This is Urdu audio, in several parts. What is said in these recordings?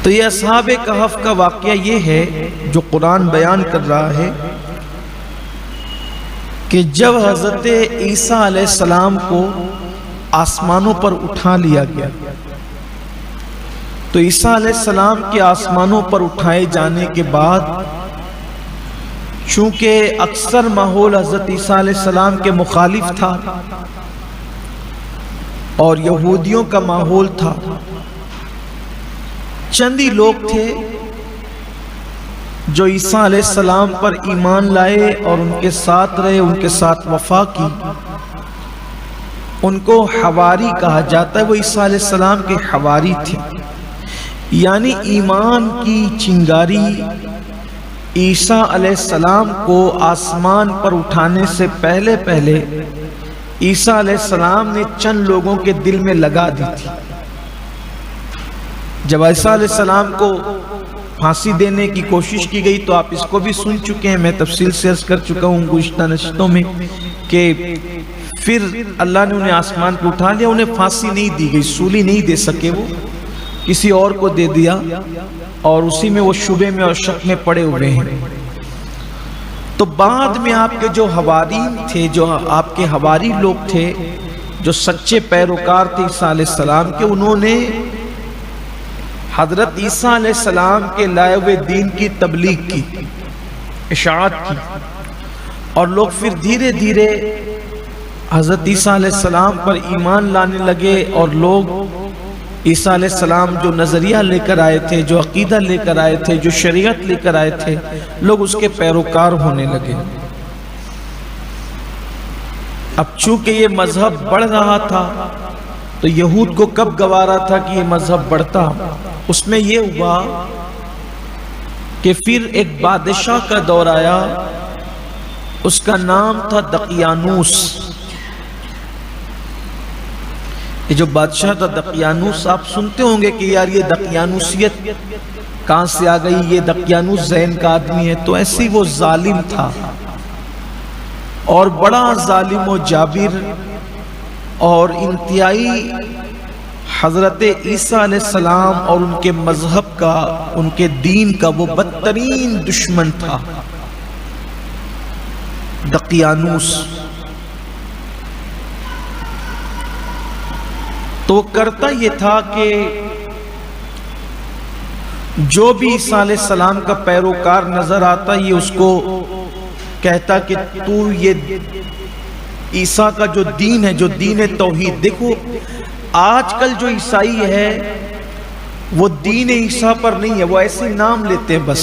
تو یہ اصحاب کہف کا واقعہ یہ ہے جو قرآن بیان کر رہا ہے کہ جب حضرت عیسیٰ علیہ السلام کو آسمانوں پر اٹھا لیا گیا تو عیسیٰ علیہ السلام کے آسمانوں پر اٹھائے جانے کے بعد چونکہ اکثر ماحول حضرت عیسیٰ علیہ السلام کے مخالف تھا اور یہودیوں کا ماحول تھا، چند ہی لوگ تھے جو عیسیٰ علیہ السلام پر ایمان لائے اور ان کے ساتھ رہے، ان کے ساتھ وفا کی۔ ان کو حواری کہا جاتا ہے، وہ عیسیٰ علیہ السلام کے حواری تھے، یعنی ایمان کی چنگاری عیسیٰ علیہ السلام کو آسمان پر اٹھانے سے پہلے عیسیٰ علیہ السلام نے چند لوگوں کے دل میں لگا دی تھی۔ جب عیسیٰ علیہ السلام کو پھانسی دینے کی کوشش کی گئی تو آپ اس کو بھی سن چکے ہیں، میں تفصیل سے عرض کر چکا ہوں گزشتہ نشستوں میں کہ پھر اللہ نے انہیں آسمان پہ اٹھا لیا، انہیں پھانسی نہیں دی گئی، سولی نہیں دے سکے، وہ کسی اور کو دے دیا اور اسی میں وہ شبے میں اور شک میں پڑے ہوئے ہیں۔ تو بعد میں آپ کے جو حوارین تھے، جو آپ کے حواری لوگ تھے، جو سچے پیروکار تھے عیسیٰ علیہ السلام کے، انہوں نے حضرت عیسیٰ علیہ السلام کے لائے ہوئے دین کی تبلیغ کی، اشاعت کی، اور لوگ پھر دھیرے دھیرے حضرت عیسیٰ علیہ السلام پر ایمان لانے لگے، اور لوگ عیسیٰ علیہ السلام جو نظریہ لے کر آئے تھے، جو عقیدہ لے کر آئے تھے، جو شریعت لے کر آئے تھے، لوگ اس کے پیروکار ہونے لگے۔ اب چونکہ یہ مذہب بڑھ رہا تھا تو یہود کو کب گوارا تھا کہ یہ مذہب بڑھتا؟ اس میں یہ ہوا کہ پھر ایک بادشاہ کا دور آیا، اس کا نام تھا دقیانوس۔ یہ جو بادشاہ تھا دقیانوس، آپ سنتے ہوں گے کہ یار یہ دقیانوسیت کہاں سے آ گئی، یہ دقیانوس ذہن کا آدمی ہے، تو ایسی وہ ظالم تھا اور بڑا ظالم و جابر، اور انتہائی حضرت عیسیٰ علیہ السلام اور ان کے مذہب کا، ان کے دین کا وہ بدترین دشمن تھا دقیانوس۔ تو کرتا یہ تھا کہ جو بھی عیسیٰ علیہ السلام کا پیروکار نظر آتا یہ اس کو کہتا کہ تو یہ عیسیٰ کا جو دین ہے، جو دین توحید، دیکھو آج کل جو عیسائی ہے وہ دین عیسیٰ پر نہیں ہے، وہ ایسے نام لیتے ہیں بس،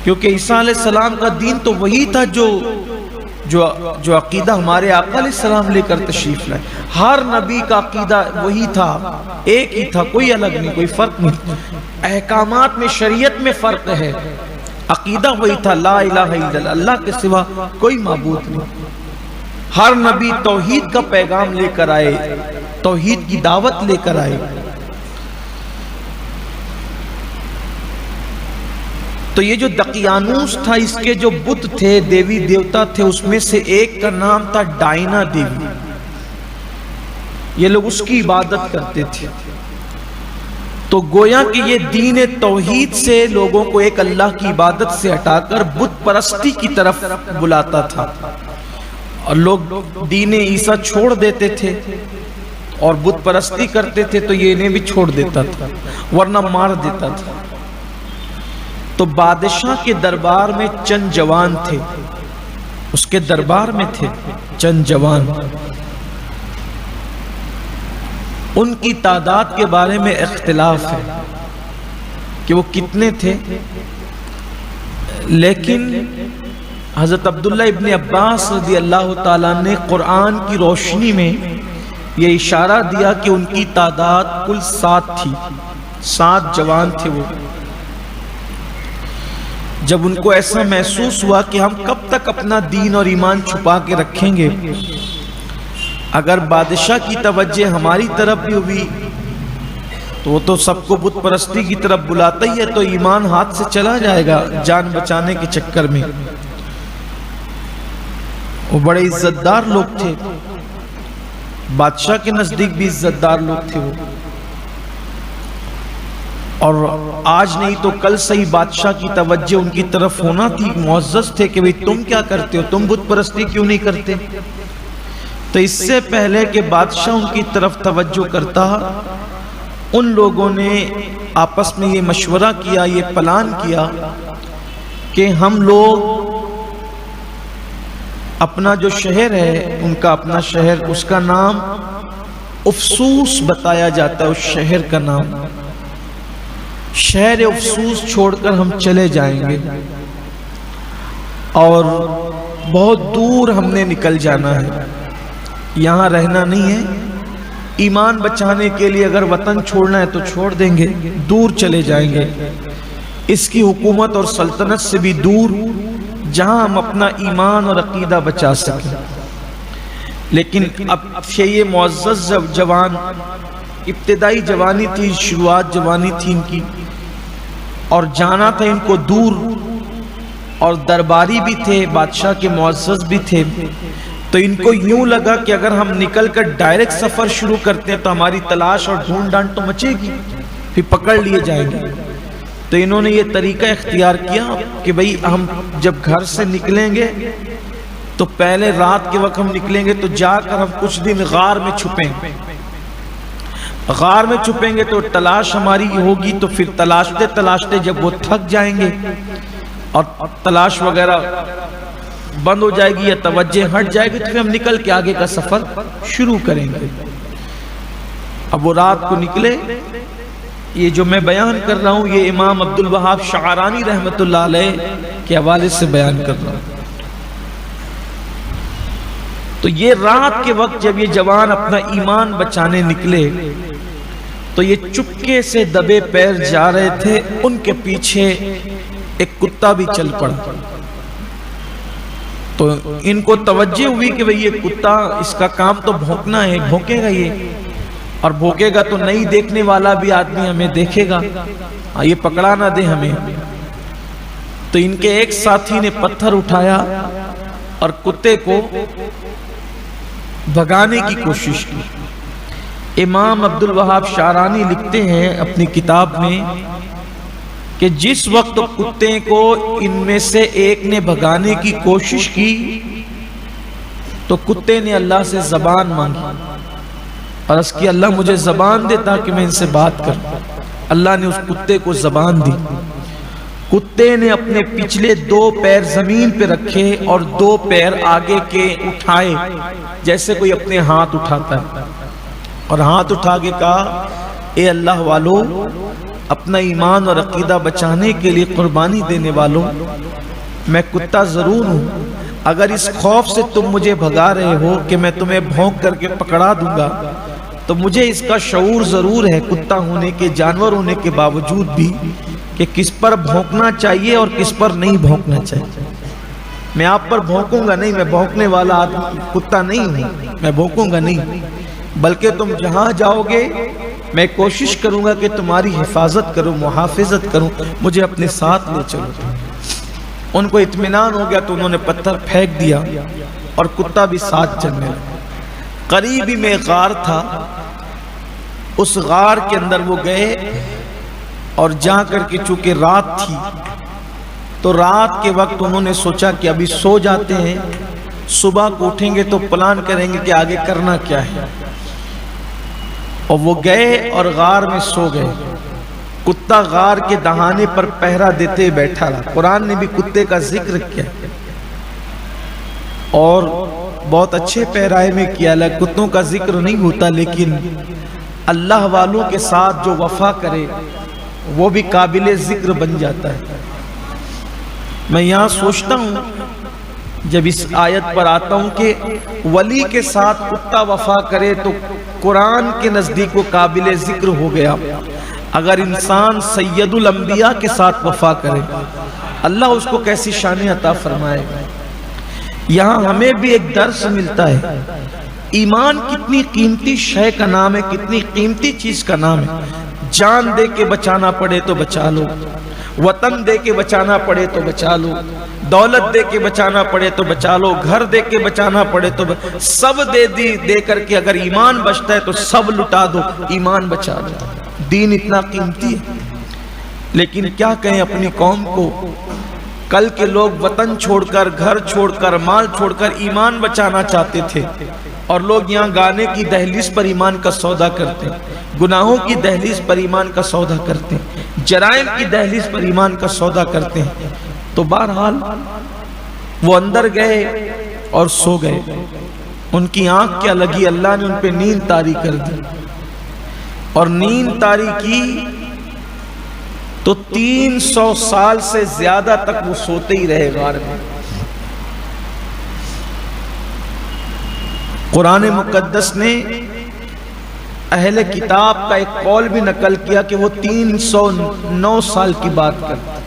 کیونکہ عیسیٰ علیہ السلام کا دین تو وہی تھا جو عقیدہ ہمارے آقا علیہ السلام لے کر تشریف لائے۔ ہر نبی کا عقیدہ وہی تھا، ایک ہی تھا، کوئی الگ نہیں، کوئی فرق نہیں۔ احکامات میں، شریعت میں فرق ہے، عقیدہ وہی تھا، لا الہ الا اللہ، اللہ کے سوا کوئی معبود نہیں۔ ہر نبی توحید کا پیغام لے کر آئے، توحید کی دعوت لے کر آئے۔ تو یہ جو دقیانوس تھا، اس کے جو بت تھے، دیوی دیوتا تھے، اس میں سے ایک کا نام تھا ڈائنا دیوی۔ یہ لوگ اس کی عبادت کرتے تھے۔ تو گویا کہ یہ دین توحید سے لوگوں کو ایک اللہ کی عبادت سے ہٹا کر بت پرستی کی طرف بلاتا تھا، اور لوگ دین عیسیٰ چھوڑ دیتے تھے اور بت پرستی کرتے تھے تو یہ انہیں بھی چھوڑ دیتا تھا، ورنہ مار دیتا تھا۔ تو بادشاہ کے دربار میں چند جوان تھے، اس کے دربار میں تھے چند جوان، ان کی تعداد کے بارے میں اختلاف ہے کہ وہ کتنے تھے، لیکن حضرت عبداللہ ابن عباس رضی اللہ تعالیٰ نے قرآن کی روشنی میں یہ اشارہ دیا کہ ان کی تعداد کل 7 تھی، 7 جوان تھے وہ۔ جب ان کو ایسا محسوس ہوا کہ ہم کب تک اپنا دین اور ایمان چھپا کے رکھیں گے، اگر بادشاہ کی توجہ ہماری طرف بھی ہوئی تو وہ تو سب کو بت پرستی کی طرف بلاتا ہی ہے، تو ایمان ہاتھ سے چلا جائے گا جان بچانے کے چکر میں۔ وہ بڑے عزت دار لوگ تھے، بادشاہ کے نزدیک بھی عزت دار لوگ تھے وہ، اور آج نہیں تو کل سے ہی بادشاہ کی توجہ ان کی طرف ہونا تھی، معزز تھے کہ تم کیا کرتے ہو، تم بت پرستی کیوں نہیں کرتے؟ تو اس سے پہلے کہ بادشاہ ان کی طرف توجہ کرتا، ان لوگوں نے آپس میں یہ مشورہ کیا، یہ پلان کیا کہ ہم لوگ اپنا جو شہر ہے، ان کا اپنا شہر، اس کا نام افسوس بتایا جاتا ہے، اس شہر کا نام، شہر افسوس چھوڑ کر ہم چلے جائیں گے اور بہت دور ہم نے نکل جانا ہے، یہاں رہنا نہیں ہے، ایمان بچانے کے لیے اگر وطن چھوڑنا ہے تو چھوڑ دیں گے، دور چلے جائیں گے، اس کی حکومت اور سلطنت سے بھی دور، جہاں ہم اپنا ایمان اور عقیدہ بچا سکیں۔ لیکن اب یہ معزز جوان، ابتدائی جوانی تھی، شروعات جوانی تھی ان کی، اور جانا تھا ان کو دور، اور درباری بھی تھے، بادشاہ کے معزز بھی تھے، تو ان کو یوں لگا کہ اگر ہم نکل کر ڈائریکٹ سفر شروع کرتے ہیں تو ہماری تلاش اور ڈھونڈ ڈانٹ تو مچے گی، پھر پکڑ لیے جائیں گے۔ تو انہوں نے یہ طریقہ اختیار کیا کہ بھئی ہم جب گھر سے نکلیں گے تو پہلے رات کے وقت ہم نکلیں گے تو جا کر ہم کچھ دن غار میں چھپیں، غار میں چھپیں گے تو تلاش ہماری ہوگی، تو پھر تلاشتے تلاشتے جب وہ تھک جائیں گے اور تلاش وغیرہ بند ہو جائے گی یا توجہ ہٹ جائے گی تو پھر ہم نکل کے آگے کا سفر شروع کریں گے۔ اب وہ رات کو نکلے، یہ جو میں بیان کر رہا ہوں یہ امام عبد الوہاب شعرانی رحمت اللہ علیہ کے حوالے سے بیان کر رہا ہوں۔ تو یہ رات کے وقت جب یہ جوان اپنا ایمان بچانے نکلے تو یہ چپکے سے دبے پیر جا رہے تھے، ان کے پیچھے ایک کتا بھی چل پڑا، تو ان کو توجہ ہوئی کہ بھئی یہ کتا، اس کا کام تو بھونکنا ہے، بھونکے گا یہ، اور بھونکے گا تو نہیں دیکھنے والا بھی آدمی ہمیں دیکھے گا، یہ پکڑا نہ دے ہمیں۔ تو ان کے ایک ساتھی نے پتھر اٹھایا اور کتے کو بھگانے کی کوشش کی۔ امام عبد الوہاب شعرانی لکھتے ہیں اپنی کتاب میں کہ جس وقت کتے کو ان میں سے ایک نے بھگانے کی کوشش کی تو کتے نے اللہ سے زبان مانگی اور اس کی اللہ مجھے زبان دے تاکہ میں ان سے بات کروں۔ اللہ نے اس کتے کو زبان دی، کتے نے اپنے پچھلے 2 پیر زمین پہ رکھے اور 2 پیر آگے کے اٹھائے جیسے کوئی اپنے ہاتھ اٹھاتا ہے، اور ہاتھ اٹھا کے کہا اے اللہ والو، اپنا ایمان اور عقیدہ بچانے کے لیے قربانی دینے والوں، میں کتا ضرور ہوں، اگر اس خوف سے تم مجھے بھگا رہے ہو کہ میں تمہیں بھونک کر کے پکڑا دوں گا تو مجھے اس کا شعور ضرور ہے، کتا ہونے کے، جانور ہونے کے باوجود بھی، کہ کس پر بھونکنا چاہیے اور کس پر نہیں بھونکنا چاہیے۔ میں آپ پر بھونکوں گا نہیں، میں بھونکنے والا آدمی کتا نہیں ہوں، میں بھونکوں گا نہیں، بلکہ تم جہاں جاؤ گے میں کوشش کروں گا کہ تمہاری حفاظت کروں، محافظت کروں، مجھے اپنے ساتھ لے چلو۔ ان کو اطمینان ہو گیا تو انہوں نے پتھر پھینک دیا اور کتا بھی ساتھ چلنے لگا۔ قریب ہی میں غار تھا، اس غار کے اندر وہ گئے اور جا کر کے چونکہ رات تھی تو رات کے وقت انہوں نے سوچا کہ ابھی سو جاتے ہیں، صبح کو اٹھیں گے تو پلان کریں گے کہ آگے کرنا کیا ہے، اور وہ گئے اور غار میں سو گئے۔ کتا غار کے دہانے پر پہرا دیتے بیٹھا رہا۔ قرآن نے بھی کتے کا ذکر کیا اور بہت اچھے پیرائے میں کیا، کتوں کا ذکر نہیں ہوتا لیکن اللہ والوں کے ساتھ جو وفا کرے وہ بھی قابل ذکر بن جاتا ہے۔ میں یہاں سوچتا ہوں جب اس آیت پر آتا ہوں کہ ولی کے ساتھ کتا وفا کرے تو قرآن کے نزدیک وہ قابل ذکر ہو گیا۔ اگر انسان سید الانبیاء کے ساتھ وفا کرے اللہ اس کو کیسی شان عطا فرمائے گا۔ یہاں ہمیں بھی ایک درس ملتا ہے، ایمان کتنی قیمتی شے کا نام ہے، کتنی قیمتی چیز کا نام ہے۔ جان دے کے بچانا پڑے تو بچا لو، وطن دے کے بچانا پڑے تو بچا لو، دولت دے کے بچانا پڑے تو بچا لو، گھر دے کے بچانا پڑے تو سب دے کر کے اگر ایمان بچتا ہے تو سب لٹا دو، ایمان بچا دو۔ دین اتنا قیمتی ہے۔ لیکن کیا کہیں اپنی قوم کو، کل کے لوگ وطن چھوڑ کر، گھر چھوڑ کر، مال چھوڑ کر ایمان بچانا چاہتے تھے، اور لوگ یہاں گانے کی دہلیز پر ایمان کا سودا کرتے ہیں، گناہوں کی دہلیز پر ایمان کا سودا کرتے ہیں، جرائم کی دہلیز پر ایمان کا سودا کرتے ہیں۔ تو بہرحال وہ اندر گئے اور سو گئے، ان کی آنکھ کیا لگی، اللہ نے ان پہ نیند طاری کر دی، اور نیند طاری کی تو 300 سال سے زیادہ تک وہ سوتے ہی رہے غار میں۔ قرآن مقدس نے اہل کتاب کا ایک قول بھی نقل کیا کہ وہ 309 سال کی بات کرتے۔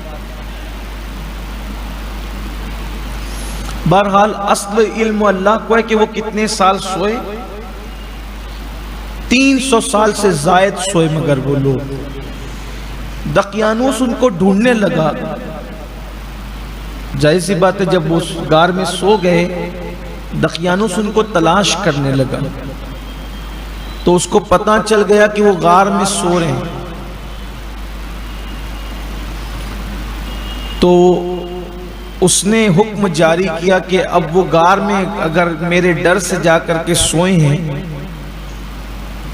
بہرحال اصل علم اللہ کو ہے کہ وہ کتنے سال سوئے، 300 سال سے زائد سوئے، مگر وہ لوگ۔ دقیانوس ان کو ڈھونڈنے لگا، ظاہر سی بات ہے جب وہ غار میں سو گئے، دقیانوس ان کو تلاش کرنے لگا، تو اس کو پتہ چل گیا کہ وہ غار میں سو رہے ہیں۔ تو اس نے حکم جاری کیا کہ اب وہ غار میں اگر میرے ڈر سے جا کر کے سوئے ہیں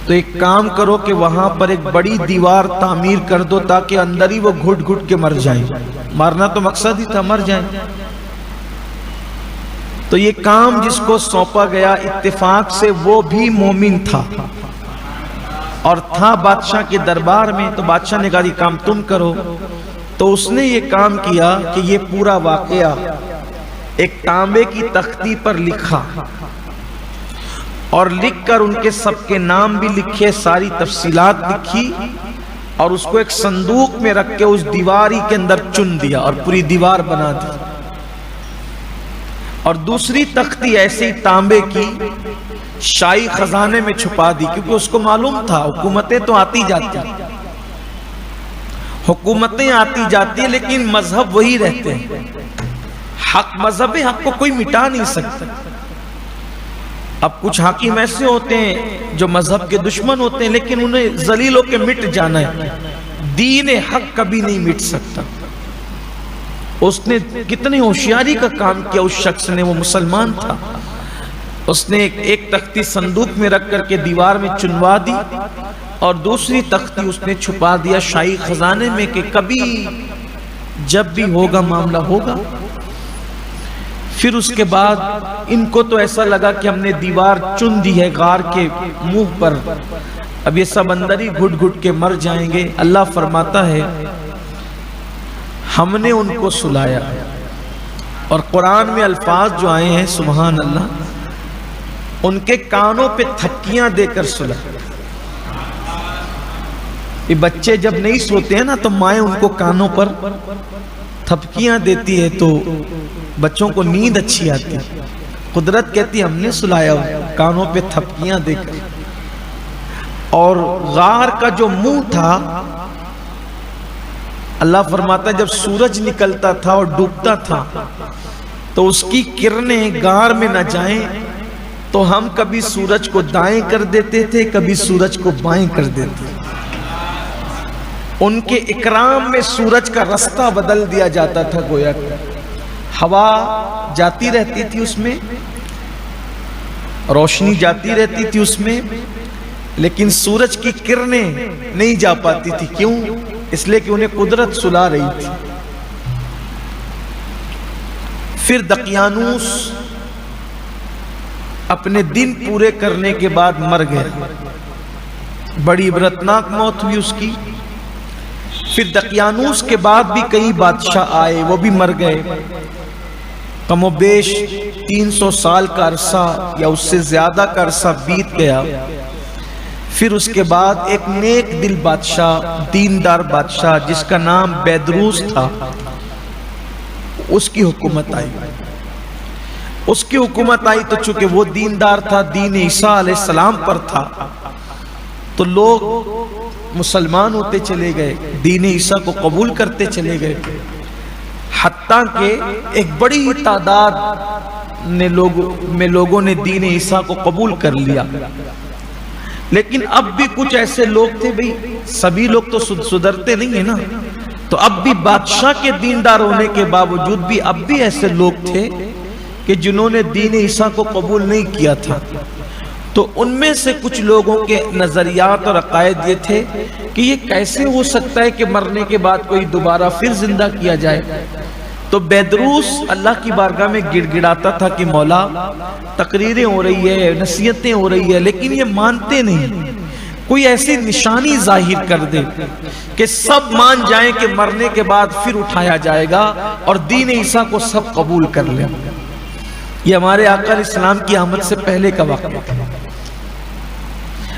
تو ایک کام کرو کہ وہاں پر ایک بڑی دیوار تعمیر کر دو تاکہ اندر ہی وہ گھٹ گھٹ کے مر جائیں۔ مارنا تو مقصد ہی تھا، مر جائیں۔ تو یہ کام جس کو سونپا گیا اتفاق سے وہ بھی مومن تھا اور تھا بادشاہ کے دربار میں، تو بادشاہ نے کہا یہ کام تم کرو۔ تو اس نے یہ کام کیا کہ یہ پورا واقعہ ایک تانبے کی تختی پر لکھا، اور لکھ کر ان کے سب کے نام بھی لکھے، ساری تفصیلات لکھی، اور اس کو ایک صندوق میں رکھ کے اس دیواری کے اندر چن دیا اور پوری دیوار بنا دی۔ اور دوسری تختی ایسے ہی تانبے کی شاہی خزانے میں چھپا دی، کیونکہ اس کو معلوم تھا حکومتیں تو آتی جاتی، حکومتیں آتی جاتی ہیں لیکن مذہب وہی رہتے ہیں۔ حق مذہب حق کو کوئی مٹا نہیں سکتا۔ اب کچھ حاکم ایسے ہوتے ہیں جو مذہب کے دشمن ہوتے ہیں لیکن انہیں ذلیل ہو کے مٹ جانا ہے، دین حق کبھی نہیں مٹ سکتا۔ اس نے کتنی ہوشیاری کا کام کیا، اس شخص نے، وہ مسلمان تھا، اس نے ایک تختی صندوق میں رکھ کر کے دیوار میں چنوا دی، اور دوسری تختی اس نے چھپا دیا شاہی خزانے میں کہ کبھی جب بھی ہوگا معاملہ ہوگا۔ پھر اس کے بعد ان کو تو ایسا لگا کہ ہم نے دیوار چن دی ہے غار کے منہ پر، اب یہ سب اندر ہی گھٹ گھٹ کے مر جائیں گے۔ اللہ فرماتا ہے ہم نے ان کو سلایا، اور قرآن میں الفاظ جو آئے ہیں سبحان اللہ، ان کے کانوں پہ تھپکیاں دے کر سلا۔ یہ بچے جب نہیں سوتے ہیں نا تو مائیں ان کو کانوں پر تھپکیاں دیتی ہے تو بچوں کو نیند اچھی آتی ہے۔ قدرت کہتی ہے ہم نے سلایا کانوں پہ تھپکیاں دے کر۔ اور غار کا جو منہ تھا، اللہ فرماتا ہے جب سورج نکلتا تھا اور ڈوبتا تھا تو اس کی کرنیں غار میں نہ جائیں، تو ہم کبھی سورج کو دائیں کر دیتے تھے، کبھی سورج کو بائیں کر دیتے تھے۔ ان کے اکرام میں سورج کا رستہ بدل دیا جاتا تھا، گویا کہ ہوا جاتی رہتی تھی اس میں، روشنی جاتی رہتی تھی اس میں، لیکن سورج کی کرنیں نہیں جا پاتی تھی۔ کیوں؟ اس لیے کہ انہیں قدرت سلا رہی تھی۔ پھر دقیانوس اپنے دن پورے کرنے کے بعد مر گئے، بڑی عبرتناک موت ہوئی اس کی۔ پھر دقیانوس کے بعد بھی کئی بادشاہ آئے، وہ بھی مر گئے۔ کم و بیش 300 سال کا عرصہ یا اس سے زیادہ کا عرصہ بیت گیا۔ پھر اس کے بعد ایک نیک دل بادشاہ، دیندار بادشاہ جس کا نام بیدروس تھا، اس کی حکومت آئی۔ اس کی حکومت آئی تو چونکہ وہ دیندار تھا، دین عیسیٰ علیہ السلام پر تھا، تو لوگ مسلمان ہوتے چلے گئے، دین عیسیٰ کو قبول کرتے چلے گئے، حتیٰ کہ ایک بڑی تعداد میں لوگوں نے دین عیسیٰ کو قبول کر لیا۔ لیکن اب بھی کچھ ایسے لوگ تھے، بھئی سبھی لوگ تو سدھرتے نہیں ہیں نا، تو اب بھی بادشاہ کے دیندار ہونے کے باوجود بھی اب بھی ایسے لوگ تھے کہ جنہوں نے دین عیسیٰ کو قبول نہیں کیا تھا. تو ان میں سے کچھ لوگوں کے نظریات اور عقائد یہ تھے کہ یہ کیسے ہو سکتا ہے کہ مرنے کے بعد کوئی دوبارہ پھر زندہ کیا جائے. تو بیدروس اللہ کی بارگاہ میں گڑ گڑاتا تھا کہ مولا تقریریں ہو رہی ہے، نصیحتیں ہو رہی ہے، لیکن یہ مانتے نہیں. کوئی ایسی نشانی ظاہر کر دے کہ سب مان جائیں کہ مرنے کے بعد پھر اٹھایا جائے گا اور دین عیسیٰ کو سب قبول کر لیں. یہ ہمارے آقا علیہ السلام کی آمد سے پہلے کا واقعہ تھا.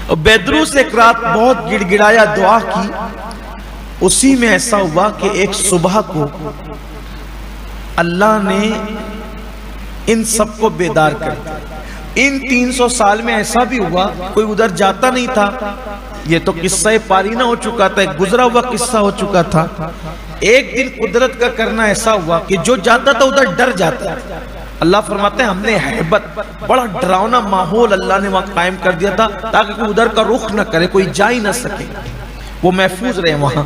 اور بیدروس ایک رات بہت گڑ گڑایا، دعا کی. اسی میں ایسا ہوا کہ ایک صبح کو اللہ نے ان سب کو بیدار کر دیا. ان 300 سال میں ایسا بھی ہوا کوئی ادھر جاتا نہیں تھا. یہ تو قصہ پارینہ ہو چکا تھا، ایک گزرا ہوا قصہ ہو چکا تھا. ایک دن قدرت کا کرنا ایسا ہوا کہ جو جاتا تھا ادھر ڈر جاتا. اللہ فرماتے ہیں ہم نے ہیبت، بڑا ڈراؤنا ماحول اللہ نے وہاں قائم کر دیا تھا تاکہ کوئی ادھر کا رخ نہ کرے، کوئی جا ہی نہ سکے، وہ محفوظ رہے. وہاں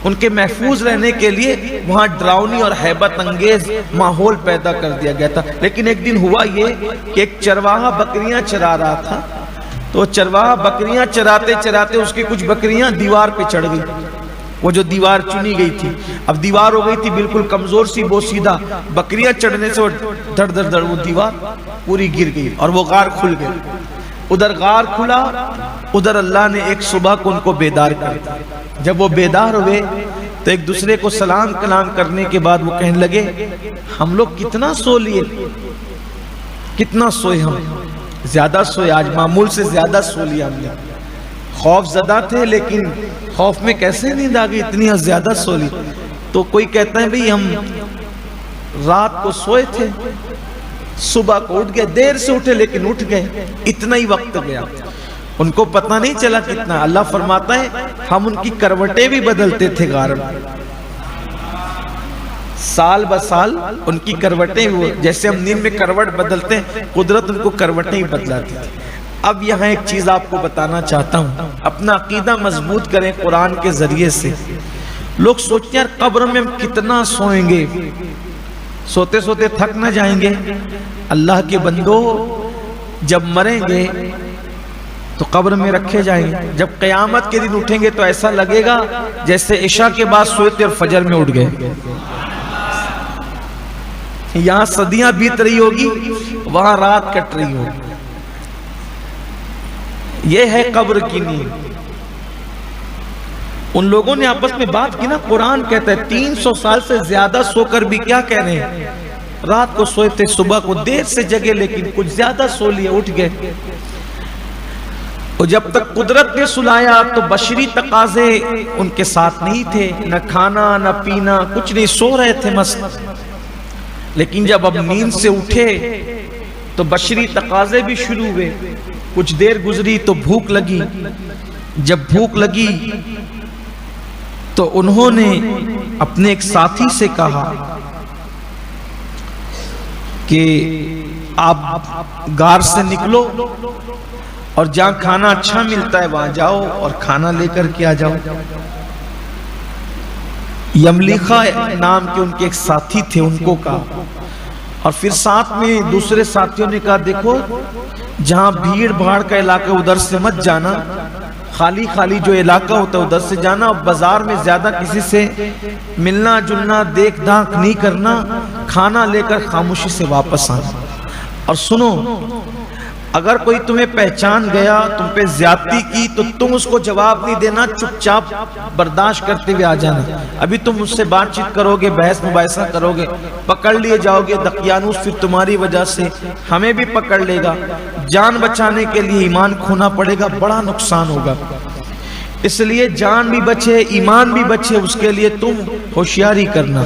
ان کے محفوظ رہنے کے لیے وہاں ڈراؤنی اور ہیبت انگیز ماحول پیدا کر دیا گیا تھا. لیکن ایک دن ہوا یہ کہ ایک چرواہا بکریاں چرا رہا تھا. تو چرواہا بکریاں چراتے چراتے اس کی کچھ بکریاں دیوار پہ چڑھ گئی. وہ جو دیوار چنی گئی تھی، اب دیوار ہو گئی تھی بالکل کمزور سی بوسیدہ. بکریاں چڑھنے سے وہ دھڑ دھڑ دھڑ وہ دیوار پوری گر گئی اور وہ غار کھل گیا. ادھر غار کھلا، ادھر اللہ نے ایک صبح کو ان کو بیدار کر دیا. جب وہ بیدار ہوئے تو ایک دوسرے کو سلام کلام کرنے کے بعد وہ کہنے لگے ہم لوگ کتنا سو لیے، کتنا سوئے، ہم زیادہ سوئے، آج معمول سے زیادہ سو لیا ہم نے. خوف زدہ تھے لیکن خوف میں کیسے نیند آ گئی، اتنی زیادہ سو لی. تو کوئی کہتا ہے بھئی ہم رات کو سوئے تھے، صبح کو اٹھ گئے، دیر سے اٹھے لیکن اٹھ گئے، اتنا ہی وقت گیا، ان کو پتہ نہیں چلا کتنا. اللہ فرماتا ہے ہم ان کی کروٹیں بھی بدلتے تھے غار میں، سال بسال ان کی کروٹیں، جیسے ہم نیند میں کروٹ بدلتے ہیں قدرت ان کو کروٹیں ہی بدلاتی تھی. اب یہاں ایک چیز آپ کو بتانا چاہتا ہوں، اپنا عقیدہ مضبوط کریں قرآن کے ذریعے سے. لوگ سوچتے ہیں یار قبر میں ہم کتنا سوئیں گے، سوتے سوتے تھک نہ جائیں گے. اللہ کے بندو جب مریں گے تو قبر میں رکھے جائیں گے. جب قیامت کے دن اٹھیں گے تو ایسا لگے گا جیسے عشاء کے بعد سوئے تھے اور فجر میں اٹھ گئے. یہاں صدیاں بیت رہی ہوگی، وہاں رات کٹ رہی ہوگی. یہ ہے قبر کی نیند. ان لوگوں نے آپس میں بات کی نا، قرآن کہتا ہے 300 سال سے زیادہ سو کر بھی کیا کہہ رہے ہیں، رات کو سوئے تھے، صبح کو دیر سے جگے لیکن کچھ زیادہ سو لیے، اٹھ گئے. اور جب تک قدرت نے سلایا تو بشری تقاضے ان کے ساتھ نہیں تھے، نہ کھانا نہ پینا کچھ نہیں، سو رہے تھے مست. لیکن جب اب نیند سے اٹھے تو بشری تقاضے بھی شروع ہوئے. کچھ دیر گزری تو بھوک لگی. جب بھوک لگی تو انہوں نے اپنے ایک ساتھی سے کہا کہ آپ غار سے نکلو اور جہاں کھانا اچھا ملتا ہے وہاں جاؤ اور کھانا لے کر کے آ جاؤ. یملیخا نام کے ان کے ایک ساتھی تھے، ان کو کہا. اور پھر ساتھ میں دوسرے ساتھیوں نے کہا دیکھو جہاں بھیڑ بھاڑ کا علاقہ ادھر سے مت جانا، خالی خالی جو علاقہ ہوتا ہے ادھر سے جانا، اور بازار میں زیادہ کسی سے ملنا جلنا دیکھ داکھ نہیں کرنا، کھانا لے کر خاموشی سے واپس آنا. اور سنو اگر کوئی تمہیں پہچان گیا، تم پہ زیادتی کی تو تم اس کو جواب نہیں دینا، چپ چاپ برداشت کرتے ہوئے آ جانا. ابھی تم اس سے بات چیت کرو گے، بحث مباحثہ کرو گے، پکڑ لیے جاؤ گے، دقیانوس پھر تمہاری وجہ سے ہمیں بھی پکڑ لے گا. جان بچانے کے لیے ایمان کھونا پڑے گا، بڑا نقصان ہوگا. اس لیے جان بھی بچے ایمان بھی بچے، اس کے لیے تم ہوشیاری کرنا.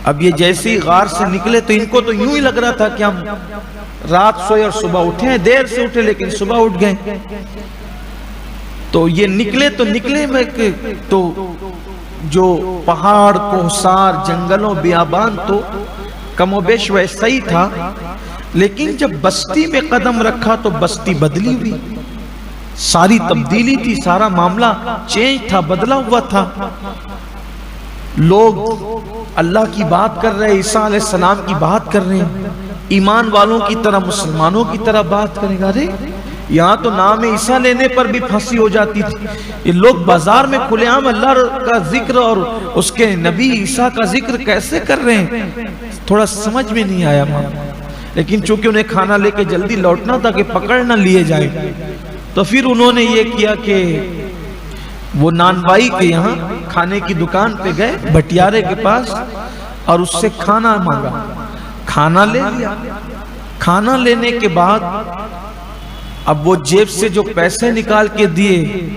اب یہ جیسے ہی غار سے نکلے تو ان کو تو یوں ہی لگ رہا تھا کہ ہم رات سوئے اور صبح اٹھے ہیں، دیر سے اٹھے لیکن صبح اٹھ گئے. تو یہ نکلے تو نکلے میں تو جو پہاڑ کوہسار جنگلوں بیابان تو کم و بیش ویسا ہی تھا، لیکن جب بستی میں قدم رکھا تو بستی بدلی ہوئی، ساری تبدیلی تھی، سارا معاملہ چینج تھا، بدلا ہوا تھا. لوگ اللہ کی بات کر رہے ہیں، عیسیٰ علیہ السلام کی بات کر رہے ہیں، ایمان والوں کی طرح مسلمانوں کی طرح بات کریں گا۔ ارے یہاں تو نام عیسیٰ لینے پر بھی پھانسی ہو جاتی تھی، یہ لوگ بازار میں کھلے عام اللہ کا ذکر اور اس کے نبی عیسیٰ کا ذکر کیسے کر رہے ہیں؟ تھوڑا سمجھ میں نہیں آیا ماں، لیکن چونکہ انہیں کھانا لے کے جلدی لوٹنا تھا کہ پکڑ نہ لیے جائیں، تو پھر انہوں نے یہ کیا کہ وہ نانوائی کے یہاں کھانے کی دکان پہ گئے، بھٹیارے کے پاس، اور اس سے کھانا مانگا، کھانا لے لیا۔ کھانا لینے کے بعد اب وہ جیب سے جو پیسے نکال کے دیے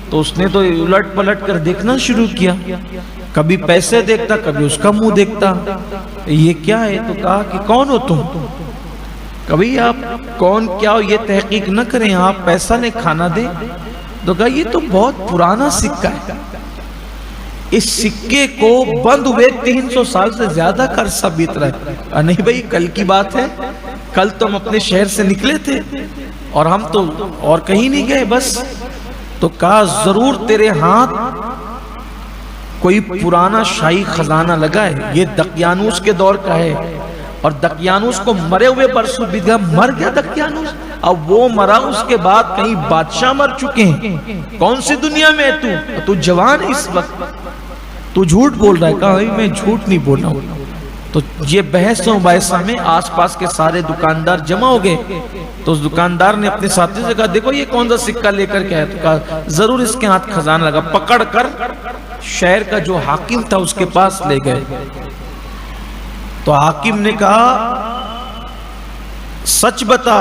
تو اس نے تو الٹ پلٹ کر دیکھنا شروع کیا، کبھی پیسے دیکھتا کبھی اس کا منہ دیکھتا، یہ کیا ہے؟ تو کہا کہ کون ہو تم؟ کبھی آپ کون کیا ہو یہ تحقیق نہ کریں، آپ پیسہ لیں کھانا دیں۔ تو کہا یہ تو بہت پرانا سکہ ہے، اس سکے کو بند ہوئے 300 سال سے زیادہ کا عرصہ بیت رہا ہے۔ نہیں بھائی کل کی بات ہے، کل تو ہم اپنے شہر سے نکلے تھے اور ہم تو اور کہیں نہیں گئے بس۔ تو کہا ضرور تیرے ہاتھ کوئی پرانا شاہی خزانہ لگا ہے، یہ دقیانوس کے دور کا ہے، اور دقیانوس کو مرے ہوئے برسوں بیت گیا۔ مر گیا دقیانوس؟ اب وہ مرا، اس کے بعد کہیں بادشاہ مر چکے ہیں، کون سی دنیا میں ہے تو جوان ہے اس وقت، تو جھوٹ بول رہا ہے۔ کہا میں جھوٹ نہیں بول رہا ہوں۔ تو یہ بحث و مباحثہ میں آس پاس کے سارے دکاندار جمع ہو گئے، تو اس دکاندار نے اپنے ساتھی سے کہا دیکھو یہ کون سا سکہ لے کر کے آیا؟ تو کہا ضرور اس کے ہاتھ خزانہ لگا، پکڑ کر شہر کا جو حاکم تھا اس کے پاس لے گئے۔ تو حاکم نے کہا سچ بتا،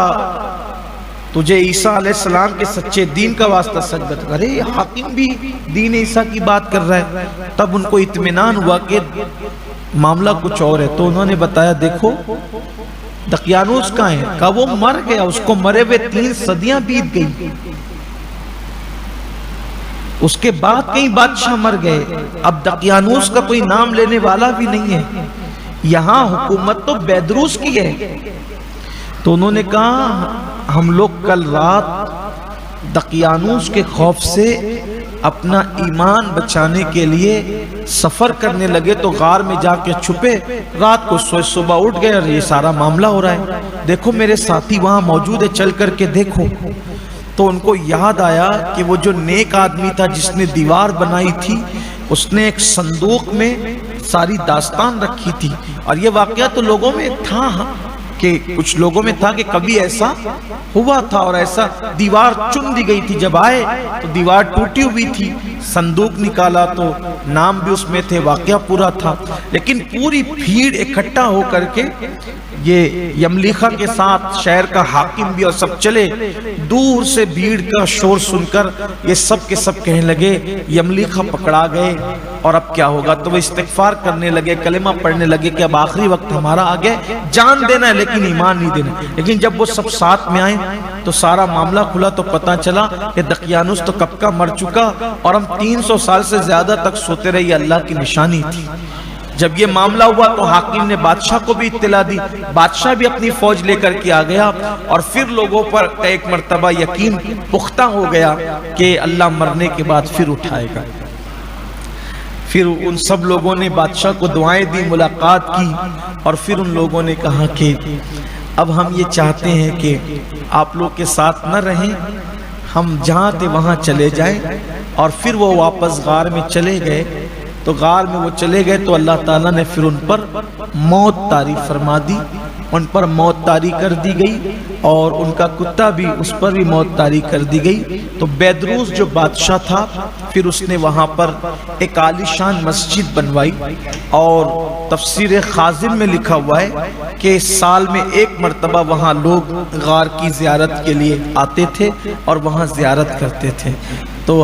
تجھے عیسیٰ علیہ السلام کے سچے دین کا واسطہ سچ بتا۔ ارے حاکم بھی دین عیسیٰ کی بات کر رہا ہے۔ تب ان کو اطمینان ہوا کہ معاملہ کچھ اور ہے، تو انہوں نے بتایا دیکھو دقیانوس کہاں ہے؟ کہا وہ مر گیا، اس کو مرے ہوئے 3 صدیاں بیت گئی، اس کے بعد کئی بادشاہ مر گئے، اب دقیانوس کا کوئی نام لینے والا بھی نہیں ہے، یہاں حکومت تو بیدروس کی ہے۔ تو انہوں نے کہا ہم لوگ کل رات دقیانوس کے خوف سے اپنا ایمان بچانے کے لیے سفر کرنے لگے، تو غار میں جا کے چھپے، رات کو سوئے صبح اٹھ گئے اور یہ سارا معاملہ ہو رہا ہے، دیکھو میرے ساتھی وہاں موجود ہے، چل کر کے دیکھو۔ تو ان کو یاد آیا کہ وہ جو نیک آدمی تھا جس نے دیوار بنائی تھی، اس نے ایک صندوق میں ساری داستان رکھی تھی، اور یہ واقعہ تو لوگوں میں تھا کہ کچھ لوگوں میں تھا کہ کبھی ایسا ہوا تھا اور ایسا دیوار چن دی گئی تھی، جب آئے تو دیوار ٹوٹی ہوئی تھی، صندوق نکالا تو نام بھی اس میں تھے، واقعہ پورا تھا۔ لیکن پوری بھیڑ اکٹھا ہو کر کے یہ یملیخا کے ساتھ شہر کا حاکم بھی اور سب چلے، دور سے بھیڑ کا شور سن کر یہ سب کے سب کہنے لگے یملیخا پکڑا گئے اور اب کیا ہوگا؟ تو وہ استغفار کرنے لگے، کلمہ پڑھنے لگے کہ اب آخری وقت ہمارا آ گیا، جان دینا ہے لیکن ایمان نہیں دینا۔ لیکن جب وہ سب ساتھ میں آئے تو سارا معاملہ کھلا، تو پتہ چلا کہ دقیانوس تو کب کا مر چکا اور ہم 300 سال سے زیادہ تک سوتے رہے، یہ اللہ کی نشانی تھی۔ جب یہ معاملہ ہوا تو حاکم نے بادشاہ کو بھی اطلاع دی، بادشاہ بھی اپنی فوج لے کر کے آ گیا، اور پھر لوگوں پر ایک مرتبہ یقین پختہ ہو گیا کہ اللہ مرنے کے بعد پھر اٹھائے گا۔ پھر ان سب لوگوں نے بادشاہ کو دعائیں دی، ملاقات کی، اور پھر ان لوگوں نے کہا کہ اب ہم یہ چاہتے ہیں کہ آپ لوگ کے ساتھ نہ رہیں، ہم جہاں تھے وہاں چلے جائیں۔ اور پھر وہ واپس غار میں چلے گئے، تو غار میں وہ چلے گئے تو اللہ تعالیٰ نے پھر ان پر موت طاری فرما دی، ان پر موت طاری کر دی گئی، اور ان کا کتا بھی اس پر بھی موت طاری کر دی گئی۔ تو بیدروس جو بادشاہ تھا پھر اس نے وہاں پر ایک عالیشان مسجد بنوائی، اور تفسیر خازن میں لکھا ہوا ہے کہ سال میں 1 مرتبہ وہاں لوگ غار کی زیارت کے لیے آتے تھے اور وہاں زیارت کرتے تھے۔ تو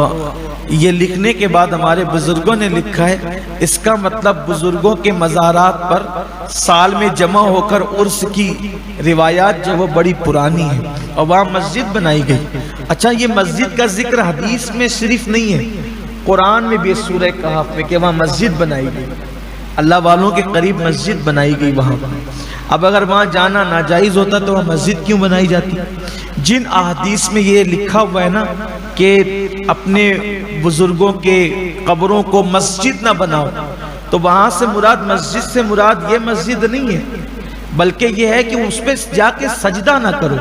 یہ لکھنے کے بعد ہمارے بزرگوں نے لکھا ہے، اس کا مطلب بزرگوں کے مزارات پر سال میں جمع ہو کر عرس کی روایات جو وہ بڑی پرانی ہیں، اور وہاں مسجد بنائی گئی۔ اچھا، یہ مسجد کا ذکر حدیث میں صرف نہیں ہے، قرآن میں بھی سورہ کہف میں کہ وہاں مسجد بنائی گئی، اللہ والوں کے قریب مسجد بنائی گئی وہاں۔ اب اگر وہاں جانا ناجائز ہوتا تو وہاں مسجد کیوں بنائی جاتی؟ جن احادیث میں یہ لکھا ہوا ہے نا کہ اپنے بزرگوں کے قبروں کو مسجد نہ بناؤ، تو وہاں سے مراد مسجد سے مراد یہ مسجد نہیں ہے، بلکہ یہ ہے کہ اس پہ جا کے سجدہ نہ کرو،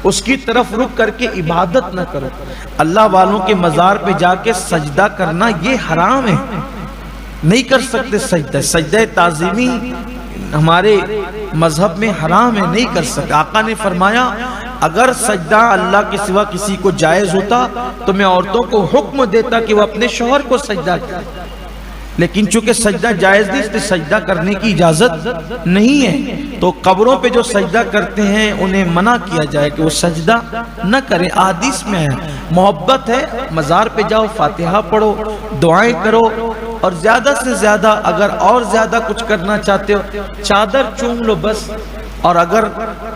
اس کی طرف رک کر کے عبادت نہ کرو۔ اللہ والوں کے مزار پہ جا کے سجدہ کرنا یہ حرام ہے، نہیں کر سکتے سجدہ۔ سجدہ تعظیمی ہمارے مذہب میں حرام ہے، نہیں کر سکتے۔ آقا نے فرمایا اگر سجدہ اللہ کے سوا کسی کو جائز ہوتا تو میں عورتوں کو حکم دیتا کہ وہ اپنے شوہر کو سجدہ کریں، لیکن چونکہ سجدہ جائز نہیں، اس لیے سجدہ کرنے کی اجازت نہیں ہے۔ تو قبروں پہ جو سجدہ کرتے ہیں انہیں منع کیا جائے کہ وہ سجدہ نہ کریں۔ احادیث میں ہے محبت ہے، مزار پہ جاؤ، فاتحہ پڑھو، دعائیں کرو، اور زیادہ سے زیادہ اگر اور زیادہ کچھ کرنا چاہتے ہو چادر چوم لو بس۔ اور اگر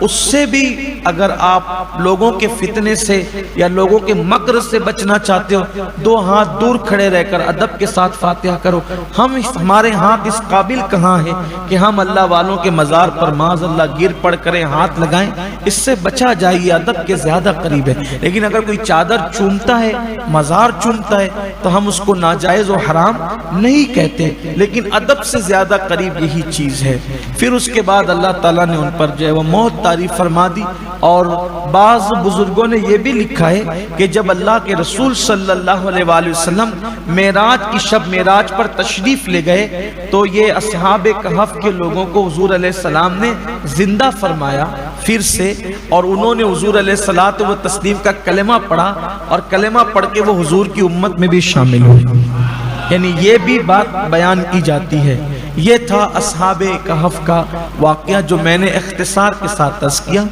اس سے بھی اگر آپ لوگوں کے فتنے سے یا لوگوں کے مکر سے بچنا چاہتے ہو، دو ہاتھ دور کھڑے رہ کر ادب کے ساتھ فاتحہ کرو۔ ہمارے ہاتھ اس قابل کہاں ہے کہ ہم اللہ والوں کے مزار پر معاذ اللہ گر پڑ کریں، ہاتھ لگائیں؟ اس سے بچا جائیے، ادب کے زیادہ قریب ہے۔ لیکن اگر کوئی چادر چومتا ہے، مزار چومتا ہے، تو ہم اس کو ناجائز و حرام نہیں کہتے، لیکن ادب سے زیادہ قریب یہی چیز ہے۔ پھر اس کے بعد اللہ تعالیٰ نے ان پر جو ہے وہ موت تعریف فرما دی، اور بعض بزرگوں نے یہ بھی لکھا ہے کہ جب اللہ کے رسول صلی اللہ علیہ وآلہ وسلم معراج کی شب معراج پر تشریف لے گئے تو یہ اصحاب کہف کے لوگوں کو حضور علیہ السلام نے زندہ فرمایا پھر سے، اور انہوں نے حضور علیہ الصلوۃ والتسلیم کا کلمہ پڑھا، اور کلمہ پڑھ کے وہ حضور کی امت میں بھی شامل ہوئے۔ یعنی یہ بھی بات بیان کی جاتی ہے۔ یہ تھا اصحاب کہف کا واقعہ جو میں نے اختصار کے ساتھ عرض کیا۔